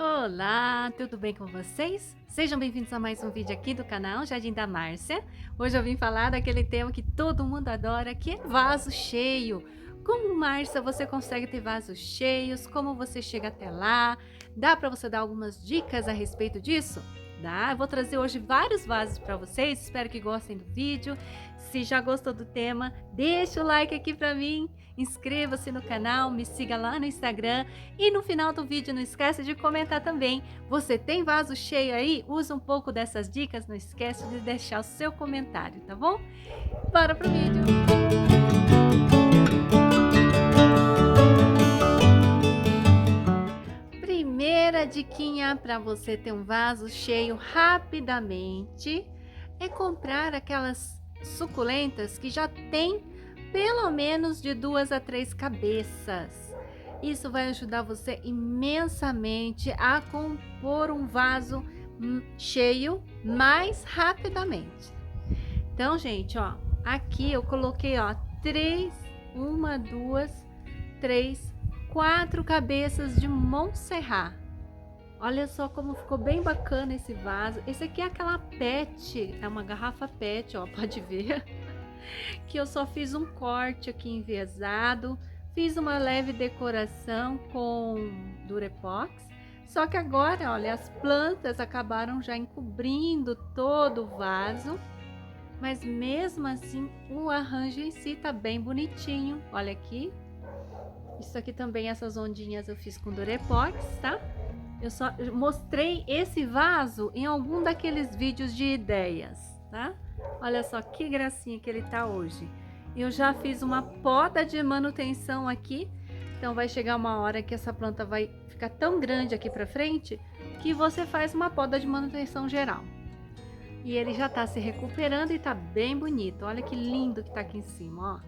Olá, tudo bem com vocês? Sejam bem-vindos a mais um vídeo aqui do canal Jardim da Márcia. Hoje eu vim falar daquele tema que todo mundo adora, que é vaso cheio. Como, Márcia, você consegue ter vasos cheios? Como você chega até lá? Dá para você dar algumas dicas a respeito disso? Dá, eu vou trazer hoje vários vasos para vocês, espero que gostem do vídeo. Se já gostou do tema, deixa o like aqui para mim, inscreva-se no canal, me siga lá no Instagram e no final do vídeo não esquece de comentar também. Você tem vaso cheio aí? Usa um pouco dessas dicas, não esquece de deixar o seu comentário, tá bom? Bora pro vídeo! Primeira diquinha para você ter um vaso cheio rapidamente é comprar aquelas suculentas que já tem pelo menos de 2 a 3 cabeças. Isso vai ajudar você imensamente a compor um vaso cheio mais rapidamente. Então, gente, ó, aqui eu coloquei, ó, 4 cabeças de Montserrat. Olha só como ficou bem bacana esse vaso. Esse aqui é aquela PET, é uma garrafa PET, ó, pode ver. Que eu só fiz um corte aqui enviesado, fiz uma leve decoração com Durepox. Só que agora, olha, as plantas acabaram já encobrindo todo o vaso. Mas mesmo assim, o arranjo em si tá bem bonitinho. Olha aqui. Isso aqui também, essas ondinhas eu fiz com Durepox, tá? Eu só mostrei esse vaso em algum daqueles vídeos de ideias, tá? Olha só que gracinha que ele tá hoje. Eu já fiz uma poda de manutenção aqui. Então vai chegar uma hora que essa planta vai ficar tão grande aqui pra frente que você faz uma poda de manutenção geral. E ele já tá se recuperando e tá bem bonito. Olha que lindo que tá aqui em cima, ó.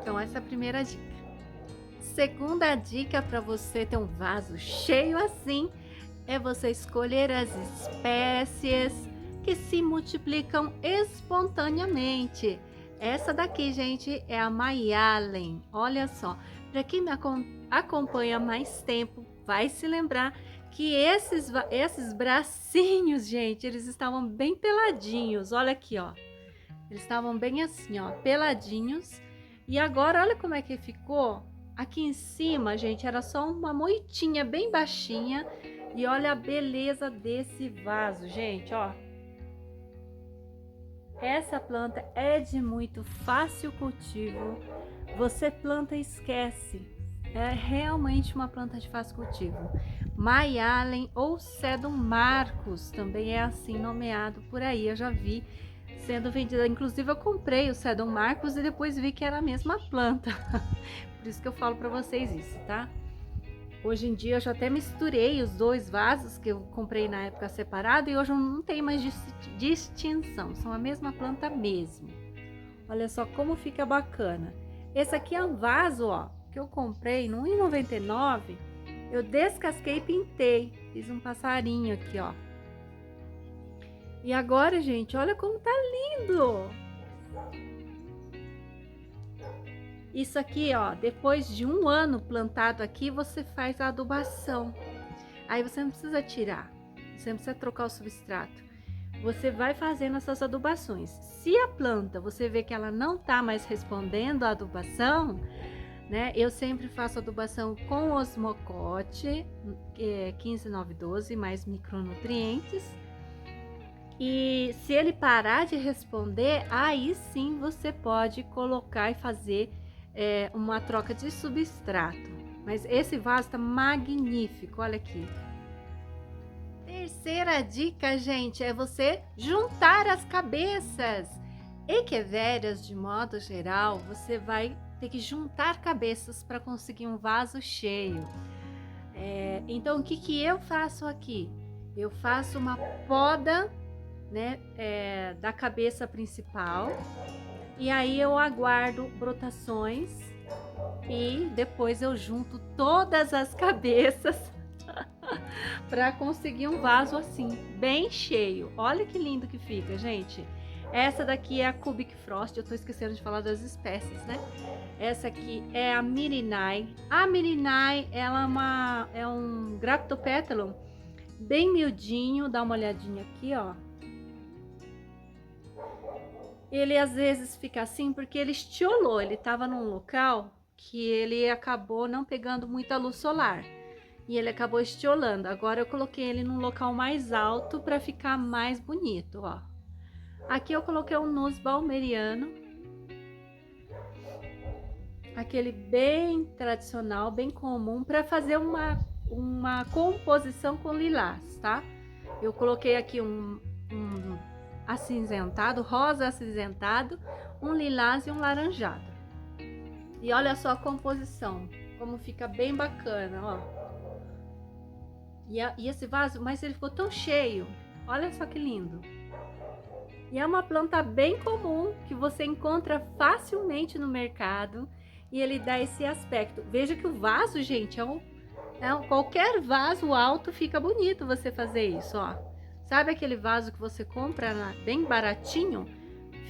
Então essa é a primeira dica. Segunda dica para você ter um vaso cheio assim é você escolher as espécies que se multiplicam espontaneamente. Essa daqui, gente, é a Mayalen. Olha só, para quem me acompanha há mais tempo, vai se lembrar que esses bracinhos, gente, eles estavam bem peladinhos. Olha aqui, ó. Eles estavam bem assim, ó, peladinhos. E agora, olha como é que ficou. Aqui em cima, gente, era só uma moitinha bem baixinha. E olha a beleza desse vaso, gente, ó. Essa planta é de muito fácil cultivo. Você planta e esquece. É realmente uma planta de fácil cultivo. Mayalen ou Sedum Marcus também é assim nomeado por aí. Eu já vi sendo vendida. Inclusive eu comprei o Sedum Marcus e depois vi que era a mesma planta. Por isso que eu falo para vocês isso, tá? Hoje em dia eu já até misturei os dois vasos que eu comprei na época separado e hoje não tem mais distinção, são a mesma planta mesmo. Olha só como fica bacana. Esse aqui é um vaso, ó, que eu comprei no R$1,99. Eu descasquei e pintei, fiz um passarinho aqui, ó. E agora, gente, olha como tá lindo! Isso aqui, ó, depois de 1 ano plantado aqui, você faz a adubação. Aí você não precisa tirar, você não precisa trocar o substrato. Você vai fazendo essas adubações. Se a planta, você vê que ela não tá mais respondendo à adubação, né? Eu sempre faço adubação com osmocote, 15912, mais micronutrientes. E se ele parar de responder, aí sim você pode colocar e fazer uma troca de substrato. Mas esse vaso tá magnífico, olha aqui. Terceira dica, gente, é você juntar as cabeças. Equivérias, de modo geral, você vai ter que juntar cabeças para conseguir um vaso cheio. Então, o que eu faço aqui? Eu faço uma poda, né, da cabeça principal. E aí eu aguardo brotações e depois eu junto todas as cabeças para conseguir um vaso assim, bem cheio. Olha que lindo que fica, gente. Essa daqui é a Cubic Frost, eu tô esquecendo de falar das espécies, né? Essa aqui é a Mirinai. A Mirinai, ela é um Graptopetulum bem miudinho, dá uma olhadinha aqui, ó. Ele às vezes fica assim porque ele estiolou, ele tava num local que ele acabou não pegando muita luz solar. E ele acabou estiolando. Agora eu coloquei ele num local mais alto para ficar mais bonito, ó. Aqui eu coloquei um nus balmeriano. Aquele bem tradicional, bem comum, para fazer uma composição com lilás, tá? Eu coloquei aqui um acinzentado, rosa acinzentado, um lilás e um laranjado. E olha só a composição, como fica bem bacana, ó. E esse vaso, mas ele ficou tão cheio, olha só que lindo. E é uma planta bem comum, que você encontra facilmente no mercado, e ele dá esse aspecto. Veja que o vaso, gente, qualquer vaso alto fica bonito você fazer isso, ó. Sabe aquele vaso que você compra bem baratinho?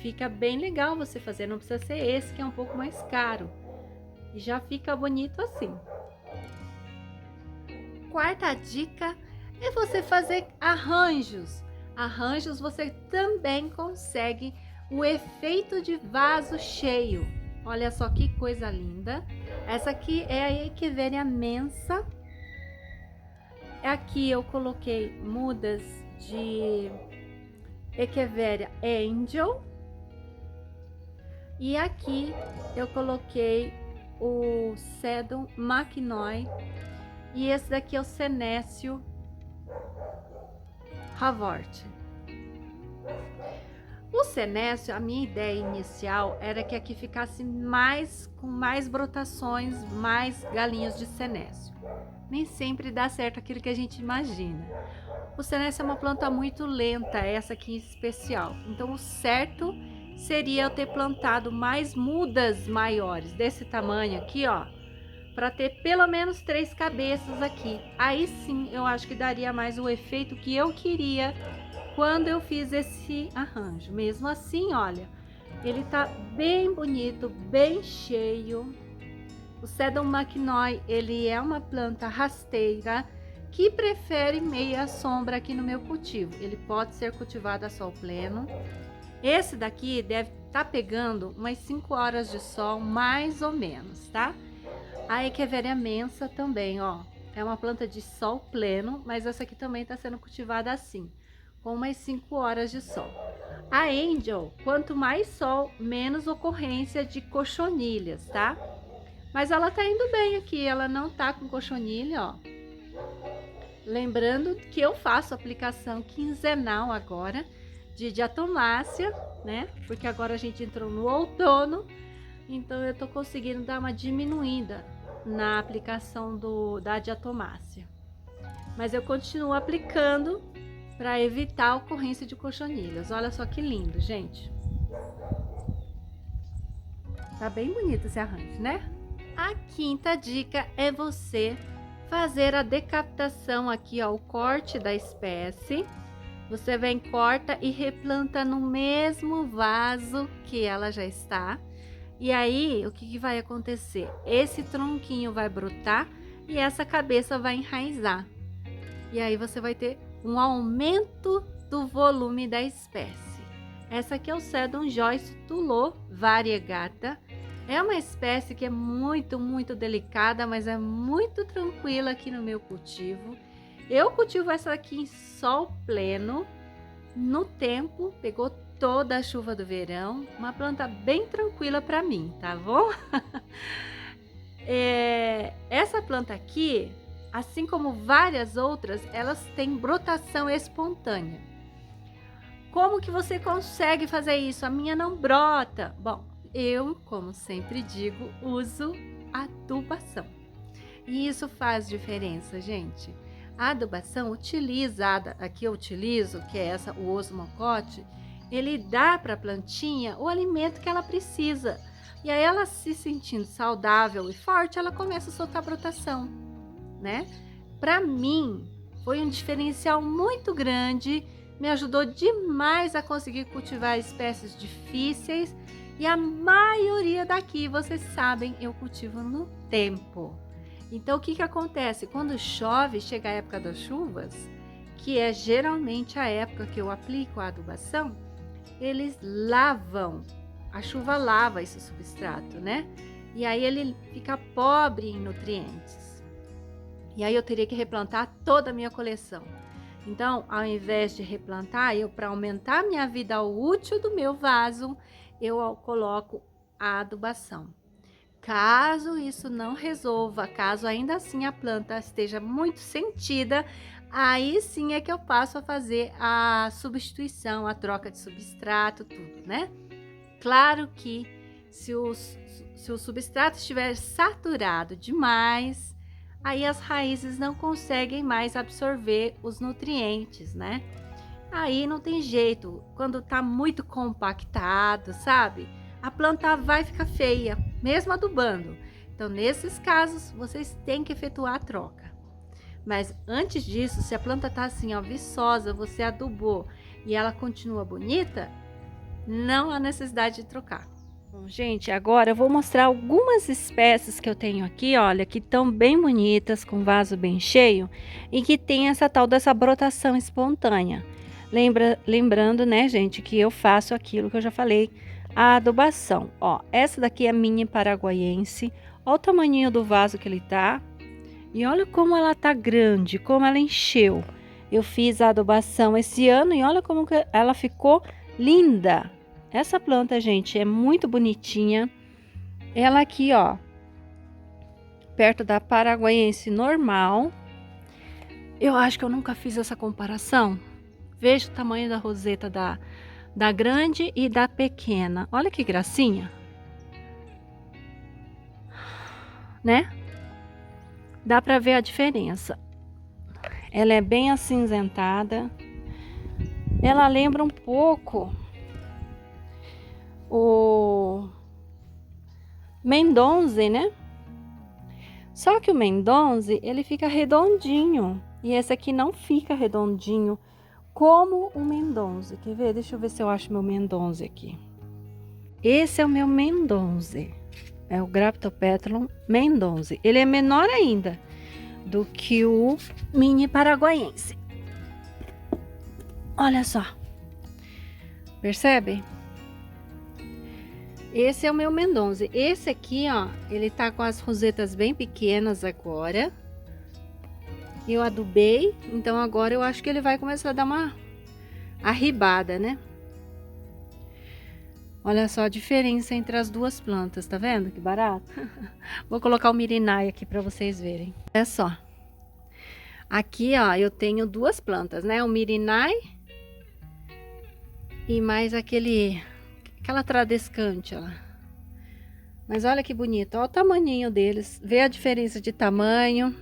Fica bem legal você fazer, não precisa ser esse que é um pouco mais caro. E já fica bonito assim. Quarta dica é você fazer arranjos. Arranjos você também consegue o efeito de vaso cheio. Olha só que coisa linda. Essa aqui é a Echeveria mensa. Aqui eu coloquei mudas de Echeveria Angel. E aqui eu coloquei o Sedum Machinoi. E esse daqui é o Senécio Havort. O Senécio, a minha ideia inicial era que aqui ficasse com mais brotações, mais galinhos de Senécio. Nem sempre dá certo aquilo que a gente imagina. O Senécio é uma planta muito lenta, essa aqui em especial. Então o certo seria eu ter plantado mais mudas maiores, desse tamanho aqui, ó. Para ter pelo menos 3 cabeças aqui. Aí sim, eu acho que daria mais o efeito que eu queria quando eu fiz esse arranjo. Mesmo assim, olha, ele tá bem bonito, bem cheio. O Sedum Machinoi, ele é uma planta rasteira que prefere meia sombra aqui no meu cultivo. Ele pode ser cultivado a sol pleno. Esse daqui deve estar pegando umas 5 horas de sol, mais ou menos, tá? A Echeveria mensa também, ó, é uma planta de sol pleno, mas essa aqui também está sendo cultivada assim, com umas 5 horas de sol. A Angel, quanto mais sol, menos ocorrência de cochonilhas, tá? Mas ela tá indo bem aqui, ela não tá com cochonilha, ó. Lembrando que eu faço aplicação quinzenal agora de diatomácea, né? Porque agora a gente entrou no outono, então eu tô conseguindo dar uma diminuída na aplicação da diatomácea. Mas eu continuo aplicando para evitar a ocorrência de cochonilhas. Olha só que lindo, gente. Tá bem bonito esse arranjo, né? A quinta dica é você fazer a decaptação aqui, ó, o corte da espécie. Você vem, corta e replanta no mesmo vaso que ela já está. E aí, o que vai acontecer? Esse tronquinho vai brotar e essa cabeça vai enraizar. E aí você vai ter um aumento do volume da espécie. Essa aqui é o Sedum Joyce Tullow variegata. É uma espécie que é muito, muito delicada, mas é muito tranquila aqui no meu cultivo. Eu cultivo essa aqui em sol pleno. No tempo, pegou toda a chuva do verão, uma planta bem tranquila para mim, tá bom? Essa planta aqui, assim como várias outras, elas têm brotação espontânea. Como que você consegue fazer isso? A minha não brota. Bom, eu, como sempre digo, uso adubação. E isso faz diferença, gente. A adubação utilizada, aqui eu utilizo, que é o osmocote, ele dá para a plantinha o alimento que ela precisa. E aí ela se sentindo saudável e forte, ela começa a soltar brotação, né? Para mim, foi um diferencial muito grande me ajudou demais a conseguir cultivar espécies difíceis e a maioria daqui, vocês sabem, eu cultivo no tempo. Então, o que acontece? Quando chove, chega a época das chuvas, que é geralmente a época que eu aplico a adubação, eles lavam, a chuva lava esse substrato, né? E aí ele fica pobre em nutrientes. E aí eu teria que replantar toda a minha coleção. Então, ao invés de replantar, para aumentar a minha vida útil do meu vaso, eu coloco a adubação. Caso isso não resolva, caso ainda assim a planta esteja muito sentida, aí sim é que eu passo a fazer a substituição, a troca de substrato, tudo, né? Claro que se o substrato estiver saturado demais, aí as raízes não conseguem mais absorver os nutrientes, né? Aí não tem jeito, quando tá muito compactado, sabe? A planta vai ficar feia, mesmo adubando. Então, nesses casos, vocês têm que efetuar a troca. Mas antes disso, se a planta tá assim, ó, viçosa, você adubou e ela continua bonita, não há necessidade de trocar. Bom, gente, agora eu vou mostrar algumas espécies que eu tenho aqui, olha, que estão bem bonitas, com vaso bem cheio e que tem essa tal dessa brotação espontânea. Lembrando, né, gente, que eu faço aquilo que eu já falei, a adubação. Ó, essa daqui é a mini paraguaiense. Ó o tamanhinho do vaso que ele tá. E olha como ela tá grande, como ela encheu. Eu fiz a adubação esse ano e olha como que ela ficou linda. Essa planta, gente, é muito bonitinha. Ela aqui, ó, perto da paraguaiense normal. Eu acho que eu nunca fiz essa comparação. Veja o tamanho da roseta da grande e da pequena. Olha que gracinha. Né? Dá pra ver a diferença. Ela é bem acinzentada. Ela lembra um pouco o Mendonze, né? Só que o Mendonze, ele fica redondinho. E esse aqui não fica redondinho como o Mendonze. Quer ver? Deixa eu ver se eu acho meu Mendonze aqui. Esse é o meu Mendonze. É o Graptopetalum Mendonze. Ele é menor ainda do que o mini paraguaiense. Olha só. Percebe? Esse é o meu Mendonze. Esse aqui, ó, ele tá com as rosetas bem pequenas agora. Eu adubei, então agora eu acho que ele vai começar a dar uma arribada, né? Olha só a diferença entre as duas plantas, tá vendo? Que barato. Vou colocar o mirinai aqui para vocês verem. Olha só. Aqui, ó, eu tenho duas plantas, né? O mirinai e mais aquela tradescante, ó. Mas olha que bonito, ó o tamaninho deles. Vê a diferença de tamanho.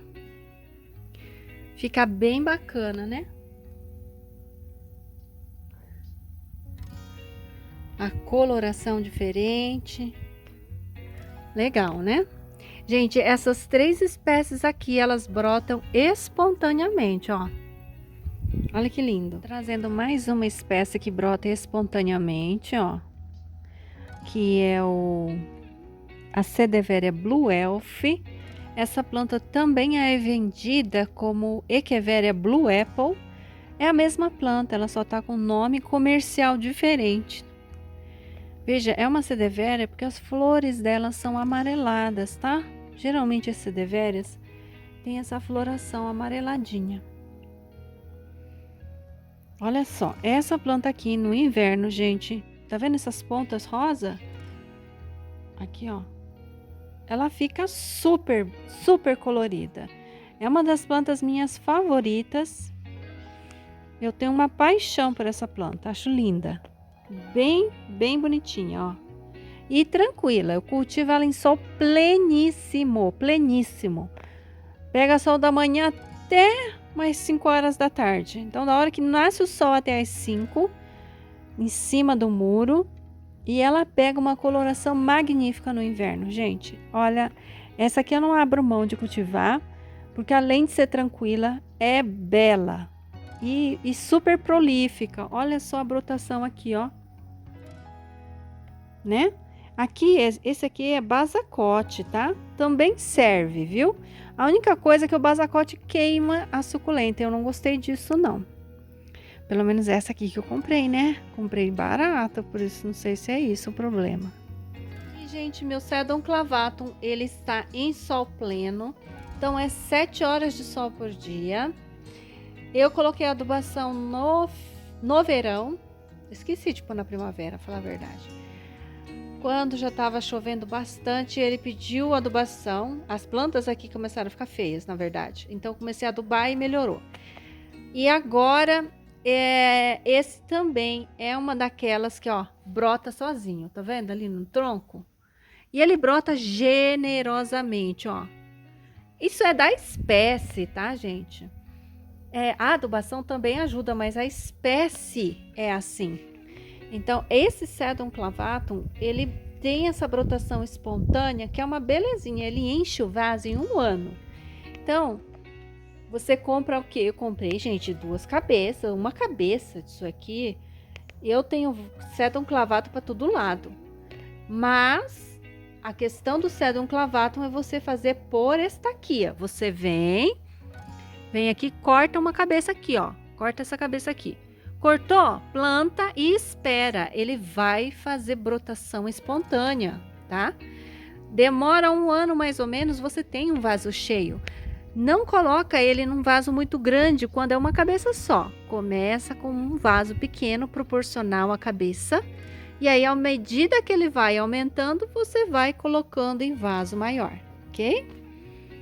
Fica bem bacana, né? A coloração diferente. Legal, né? Gente, essas três espécies aqui, elas brotam espontaneamente, ó. Olha que lindo. Trazendo mais uma espécie que brota espontaneamente, ó. Que é a Sedeveria Blue Elf. Essa planta também é vendida como Echeveria Blue Apple. É a mesma planta, ela só tá com nome comercial diferente. Veja, é uma Sedeveria porque as flores delas são amareladas, tá? Geralmente as Sedeverias têm essa floração amareladinha. Olha só, essa planta aqui no inverno, gente, tá vendo essas pontas rosa? Aqui, ó. Ela fica super, super colorida. É uma das plantas minhas favoritas. Eu tenho uma paixão por essa planta, acho linda. Bem, bem bonitinha, ó. E tranquila, eu cultivo ela em sol pleníssimo, pleníssimo. Pega sol da manhã até mais 5 horas da tarde. Então, da hora que nasce o sol até as 5, em cima do muro. E ela pega uma coloração magnífica no inverno, gente. Olha, essa aqui eu não abro mão de cultivar, porque além de ser tranquila, é bela. e super prolífica. Olha só a brotação aqui, ó. Né? Aqui, esse aqui é basacote, tá? Também serve, viu? A única coisa é que o basacote queima a suculenta. Eu não gostei disso, não. Pelo menos essa aqui que eu comprei, né? Comprei barata, por isso não sei se é isso o problema. E, gente, meu Sedum clavatum, ele está em sol pleno. Então, é 7 horas de sol por dia. Eu coloquei adubação no verão. Esqueci de pôr na primavera, falar a verdade. Quando já estava chovendo bastante, ele pediu adubação. As plantas aqui começaram a ficar feias, na verdade. Então, comecei a adubar e melhorou. E agora, esse também é uma daquelas que, ó, brota sozinho. Tá vendo ali no tronco? E ele brota generosamente, ó. Isso é da espécie, tá, gente? A adubação também ajuda, mas a espécie é assim. Então, esse Sedum clavatum, ele tem essa brotação espontânea, que é uma belezinha. Ele enche o vaso em 1 ano. Então, você compra o quê? Eu comprei, gente, 2 cabeças, uma cabeça disso aqui. Eu tenho Sedum clavatum para todo lado. Mas, a questão do Sedum clavatum é você fazer por estaquia. Você vem aqui, corta uma cabeça aqui, ó. Corta essa cabeça aqui. Cortou? Planta e espera. Ele vai fazer brotação espontânea, tá? Demora 1 ano mais ou menos, você tem um vaso cheio. Não coloca ele num vaso muito grande quando é uma cabeça só. Começa com um vaso pequeno, proporcional à cabeça. E aí, à medida que ele vai aumentando, você vai colocando em vaso maior, ok?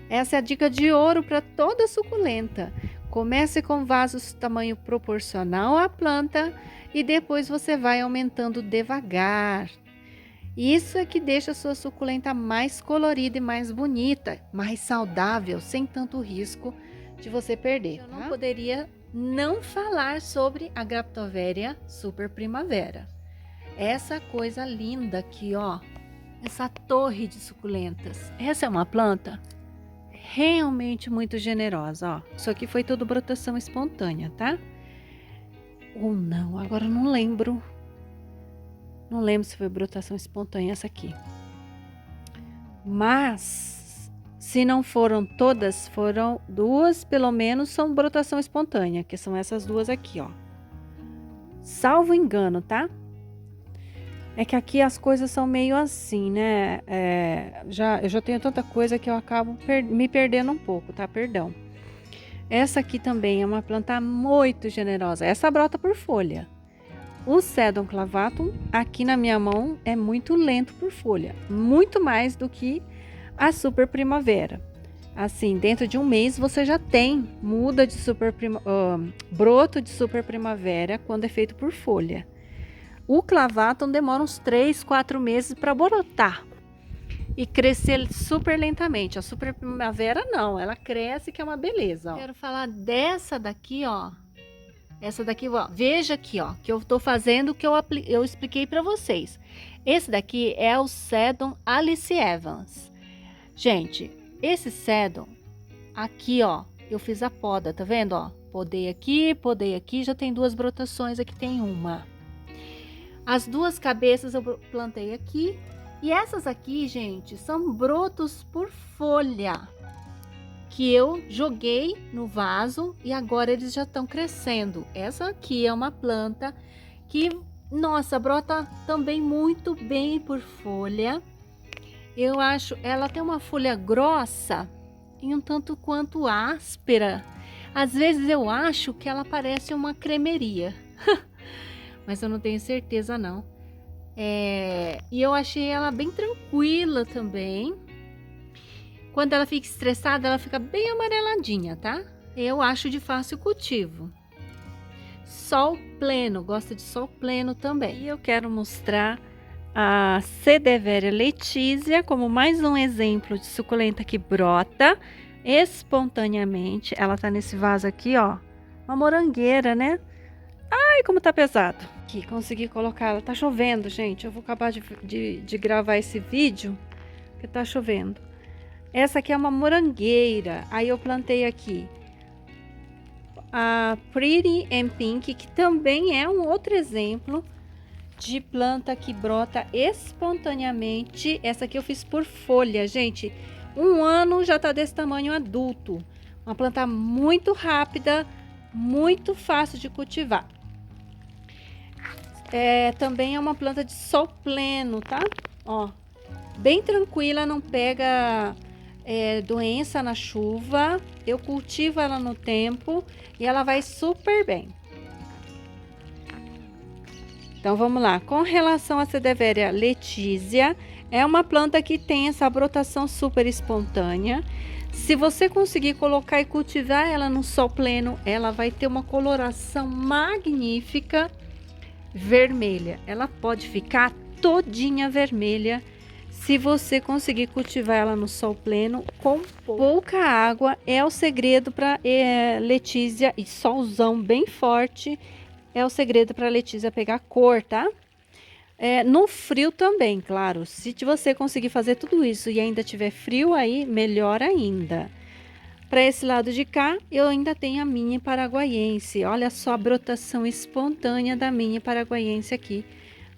Essa é a dica de ouro para toda suculenta. Comece com vasos tamanho proporcional à planta e depois você vai aumentando devagar. Isso é que deixa a sua suculenta mais colorida e mais bonita, mais saudável, sem tanto risco de você perder. Eu não poderia não falar sobre a Graptoveria Super Primavera. Essa coisa linda aqui, ó. Essa torre de suculentas. Essa é uma planta realmente muito generosa, ó. Isso aqui foi tudo brotação espontânea, tá? Ou não, agora eu não lembro. Não lembro se foi brotação espontânea essa aqui. Mas, se não foram todas, foram 2, pelo menos, são brotação espontânea, que são essas 2 aqui, ó. Salvo engano, tá? É que aqui as coisas são meio assim, né? Eu já tenho tanta coisa que eu acabo me perdendo um pouco, tá? Perdão. Essa aqui também é uma planta muito generosa. Essa brota por folha. O Sedum clavatum, aqui na minha mão, é muito lento por folha. Muito mais do que a Super Primavera. Assim, dentro de 1 mês você já tem broto de Super Primavera quando é feito por folha. O clavatum demora uns 3, 4 meses para brotar e crescer super lentamente. A Super Primavera não, ela cresce que é uma beleza. Ó. Quero falar dessa daqui, ó. Essa daqui, ó. Veja aqui, ó, que eu tô fazendo que eu expliquei para vocês. Esse daqui é o Sedum Alice Evans. Gente, esse Sedum aqui, ó, eu fiz a poda, tá vendo, ó? Podei aqui, já tem 2 brotações, aqui tem uma. As 2 cabeças eu plantei aqui. E essas aqui, gente, são brotos por folha. Que eu joguei no vaso e agora eles já estão crescendo. Essa aqui é uma planta que, nossa, brota também muito bem por folha. Eu acho, ela tem uma folha grossa e um tanto quanto áspera. Às vezes eu acho que ela parece uma cremeria. Mas eu não tenho certeza não. E eu achei ela bem tranquila também. Quando ela fica estressada, ela fica bem amareladinha, tá? Eu acho de fácil cultivo. Sol pleno, gosta de sol pleno também. E eu quero mostrar a Sedeveria Letícia como mais um exemplo de suculenta que brota espontaneamente. Ela tá nesse vaso aqui, ó. Uma morangueira, né? Ai, como tá pesado. Aqui, consegui colocar ela. Tá chovendo, gente. Eu vou acabar de gravar esse vídeo, porque tá chovendo. Essa aqui é uma morangueira. Aí eu plantei aqui a Pretty and Pink, que também é um outro exemplo de planta que brota espontaneamente. Essa aqui eu fiz por folha, gente. 1 ano já tá desse tamanho adulto. Uma planta muito rápida, muito fácil de cultivar. Também é uma planta de sol pleno, tá? Ó, bem tranquila, não pega doença na chuva. Eu cultivo ela no tempo e ela vai super bem. Então vamos lá, com relação a Sadeveria letizia, é uma planta que tem essa brotação super espontânea. Se você conseguir colocar e cultivar ela no sol pleno, ela vai ter uma coloração magnífica vermelha. Ela pode ficar todinha vermelha se você conseguir cultivar ela no sol pleno com pouca água. É o segredo para letizia, e solzão bem forte. É o segredo para a letizia pegar cor, tá? No frio também, claro. Se você conseguir fazer tudo isso e ainda tiver frio aí, melhor ainda. Para esse lado de cá, eu ainda tenho a minha paraguaiense. Olha só a brotação espontânea da minha paraguaiense aqui,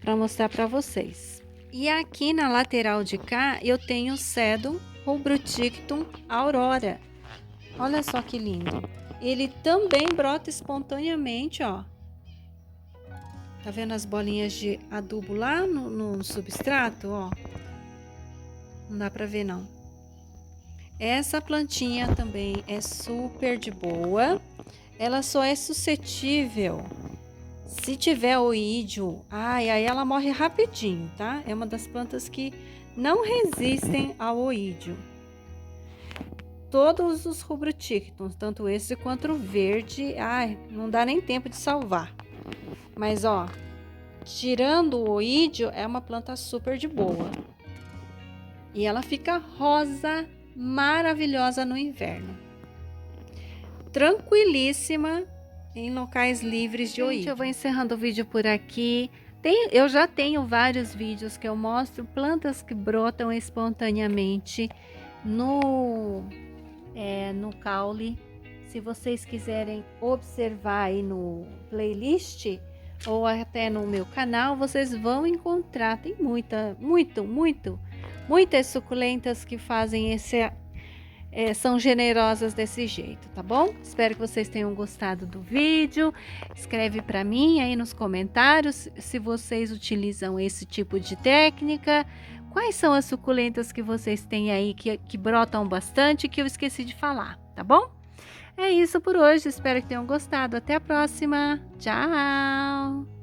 para mostrar para vocês. E aqui na lateral de cá, eu tenho o Sedum rubrotictum aurora. Olha só que lindo. Ele também brota espontaneamente, ó. Tá vendo as bolinhas de adubo lá no substrato, ó? Não dá pra ver, não. Essa plantinha também é super de boa. Ela só é suscetível se tiver oídio. Aí ela morre rapidinho, tá? É uma das plantas que não resistem ao oídio. Todos os rubrotictums, tanto esse quanto o verde, não dá nem tempo de salvar. Mas ó, tirando o oídio, é uma planta super de boa. E ela fica rosa, maravilhosa no inverno. Tranquilíssima em locais livres de oídio. Eu vou encerrando o vídeo por aqui. Eu já tenho vários vídeos que eu mostro plantas que brotam espontaneamente no caule. Se vocês quiserem observar aí no playlist ou até no meu canal, vocês vão encontrar. Tem muitas suculentas que fazem são generosas desse jeito, tá bom? Espero que vocês tenham gostado do vídeo. Escreve para mim aí nos comentários se vocês utilizam esse tipo de técnica. Quais são as suculentas que vocês têm aí que brotam bastante, que eu esqueci de falar, tá bom? É isso por hoje, espero que tenham gostado. Até a próxima. Tchau!